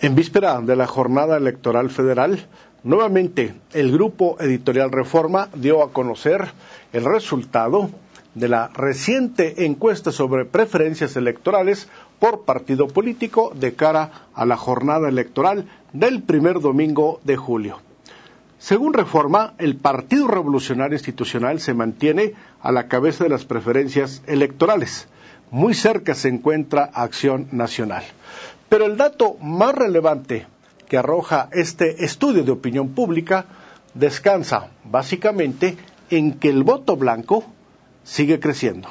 En víspera de la jornada electoral federal, nuevamente el Grupo Editorial Reforma dio a conocer el resultado de la reciente encuesta sobre preferencias electorales por partido político de cara a la jornada electoral del primer domingo de julio. Según Reforma, el Partido Revolucionario Institucional se mantiene a la cabeza de las preferencias electorales. Muy cerca se encuentra Acción Nacional. Pero el dato más relevante que arroja este estudio de opinión pública descansa básicamente en que el voto blanco sigue creciendo.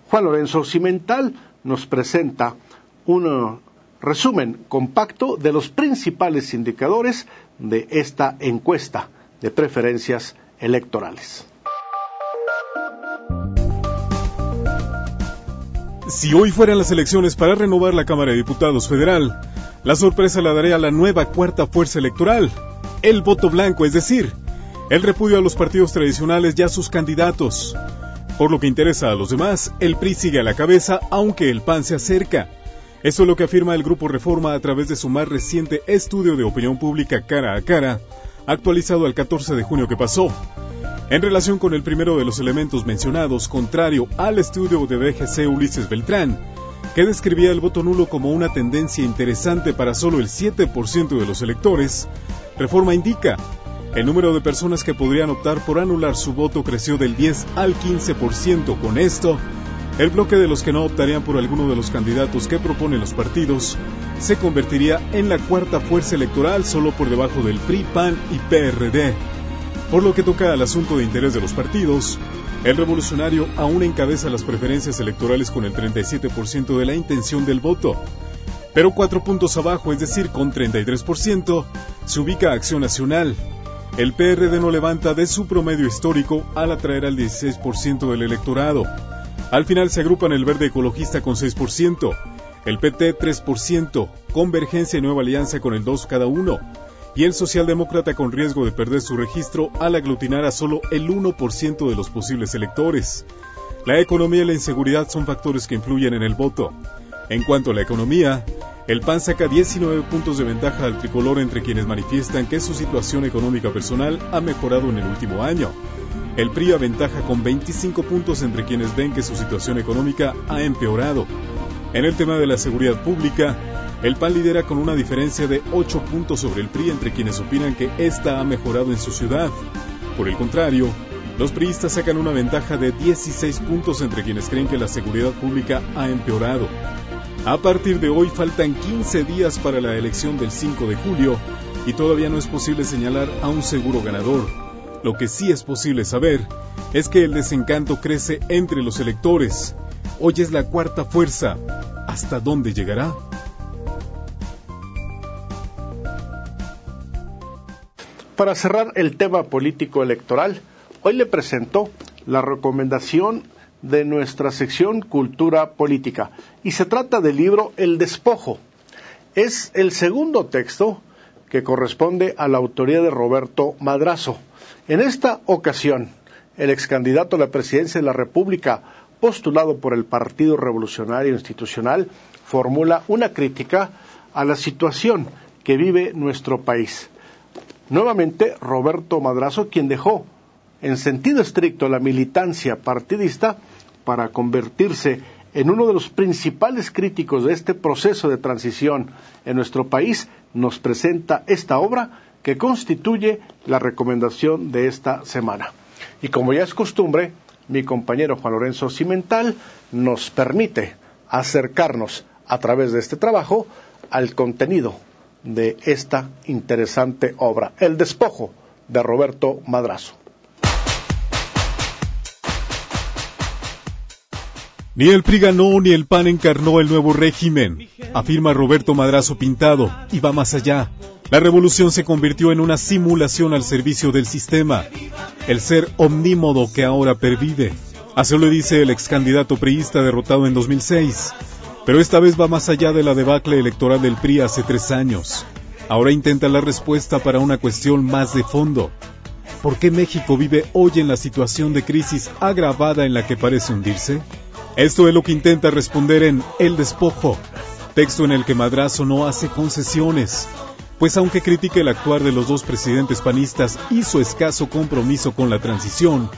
Juan Lorenzo Cimental nos presenta un resumen compacto de los principales indicadores de esta encuesta de preferencias electorales. Si hoy fueran las elecciones para renovar la Cámara de Diputados Federal, la sorpresa la daría a la nueva cuarta fuerza electoral, el voto blanco, es decir, el repudio a los partidos tradicionales y a sus candidatos. Por lo que interesa a los demás, el PRI sigue a la cabeza, aunque el PAN se acerca. Esto es lo que afirma el Grupo Reforma a través de su más reciente estudio de opinión pública cara a cara, actualizado al 14 de junio que pasó. En relación con el primero de los elementos mencionados, contrario al estudio de BGC Ulises Beltrán, que describía el voto nulo como una tendencia interesante para solo el 7% de los electores, Reforma indica, el número de personas que podrían optar por anular su voto creció del 10 al 15%. Con esto, el bloque de los que no optarían por alguno de los candidatos que proponen los partidos se convertiría en la cuarta fuerza electoral, solo por debajo del PRI, PAN y PRD. Por lo que toca al asunto de interés de los partidos, el Revolucionario aún encabeza las preferencias electorales con el 37% de la intención del voto. Pero 4 puntos abajo, es decir, con 33%, se ubica Acción Nacional. El PRD no levanta de su promedio histórico al atraer al 16% del electorado. Al final se agrupan el Verde Ecologista con 6%, el PT 3%, Convergencia y Nueva Alianza con el 2% cada uno, y el Socialdemócrata con riesgo de perder su registro al aglutinar a solo el 1% de los posibles electores. La economía y la inseguridad son factores que influyen en el voto. En cuanto a la economía, el PAN saca 19 puntos de ventaja al tricolor entre quienes manifiestan que su situación económica personal ha mejorado en el último año. El PRI aventaja con 25 puntos entre quienes ven que su situación económica ha empeorado. En el tema de la seguridad pública, el PAN lidera con una diferencia de 8 puntos sobre el PRI entre quienes opinan que ésta ha mejorado en su ciudad. Por el contrario, los priistas sacan una ventaja de 16 puntos entre quienes creen que la seguridad pública ha empeorado. A partir de hoy faltan 15 días para la elección del 5 de julio y todavía no es posible señalar a un seguro ganador. Lo que sí es posible saber es que el desencanto crece entre los electores. Hoy es la cuarta fuerza. ¿Hasta dónde llegará? Para cerrar el tema político electoral, hoy le presento la recomendación de nuestra sección Cultura Política, y se trata del libro El Despojo. Es el segundo texto que corresponde a la autoría de Roberto Madrazo. En esta ocasión, el excandidato a la presidencia de la República, postulado por el Partido Revolucionario Institucional, formula una crítica a la situación que vive nuestro país. Nuevamente, Roberto Madrazo, quien dejó en sentido estricto la militancia partidista para convertirse en uno de los principales críticos de este proceso de transición en nuestro país, nos presenta esta obra que constituye la recomendación de esta semana. Y como ya es costumbre, mi compañero Juan Lorenzo Cimental nos permite acercarnos a través de este trabajo al contenido de esta interesante obra, El Despojo, de Roberto Madrazo. Ni el PRI ganó ni el PAN encarnó el nuevo régimen, afirma Roberto Madrazo Pintado, y va más allá. La revolución se convirtió en una simulación al servicio del sistema, el ser omnímodo que ahora pervive. Así lo dice el excandidato priista derrotado en 2006. Pero esta vez va más allá de la debacle electoral del PRI hace 3 años. Ahora intenta la respuesta para una cuestión más de fondo. ¿Por qué México vive hoy en la situación de crisis agravada en la que parece hundirse? Esto es lo que intenta responder en El Despojo, texto en el que Madrazo no hace concesiones, pues aunque critica el actuar de los dos presidentes panistas y su escaso compromiso con la transición,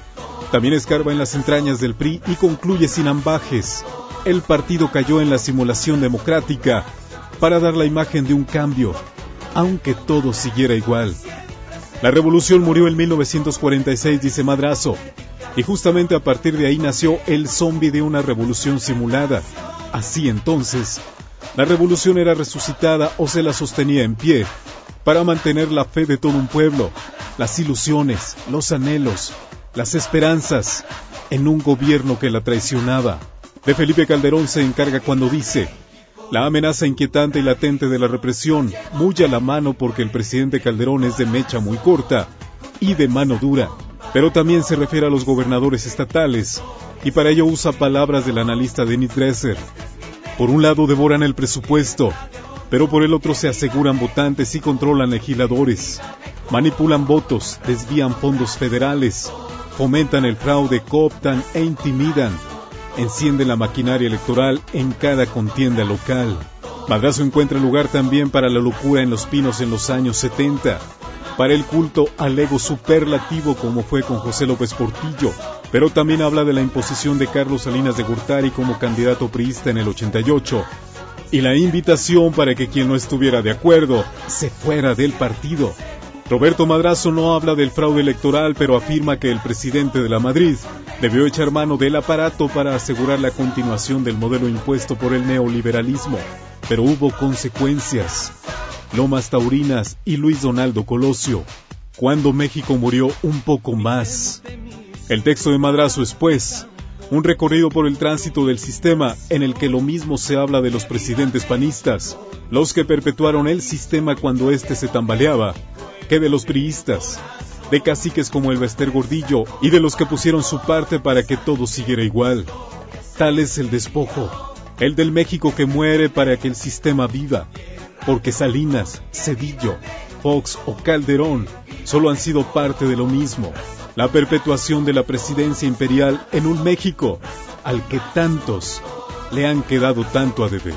también escarba en las entrañas del PRI y concluye sin ambajes: el partido cayó en la simulación democrática para dar la imagen de un cambio, aunque todo siguiera igual. La revolución murió en 1946, dice Madrazo, y justamente a partir de ahí nació el zombi de una revolución simulada. Así entonces, la revolución era resucitada o se la sostenía en pie para mantener la fe de todo un pueblo, las ilusiones, los anhelos, las esperanzas en un gobierno que la traicionaba. De Felipe Calderón se encarga cuando dice: la amenaza inquietante y latente de la represión, muy a la mano porque el presidente Calderón es de mecha muy corta y de mano dura, pero también se refiere a los gobernadores estatales, y para ello usa palabras del analista Denis Dresser. Por un lado devoran el presupuesto, pero por el otro se aseguran votantes y controlan legisladores, manipulan votos, desvían fondos federales, fomentan el fraude, cooptan e intimidan, encienden la maquinaria electoral en cada contienda local. Madrazo encuentra lugar también para la locura en Los Pinos en los años 70, para el culto al ego superlativo como fue con José López Portillo, pero también habla de la imposición de Carlos Salinas de Gortari como candidato priista en el 88, y la invitación para que quien no estuviera de acuerdo se fuera del partido. Roberto Madrazo no habla del fraude electoral, pero afirma que el presidente de la Madrid debió echar mano del aparato para asegurar la continuación del modelo impuesto por el neoliberalismo, pero hubo consecuencias. Lomas Taurinas y Luis Donaldo Colosio, cuando México murió un poco más. El texto de Madrazo es, pues, un recorrido por el tránsito del sistema en el que lo mismo se habla de los presidentes panistas, los que perpetuaron el sistema cuando éste se tambaleaba, que de los priistas, de caciques como el Bester Gordillo y de los que pusieron su parte para que todo siguiera igual. Tal es el despojo, el del México que muere para que el sistema viva, porque Salinas, Zedillo, Fox o Calderón solo han sido parte de lo mismo, la perpetuación de la presidencia imperial en un México al que tantos le han quedado tanto a deber.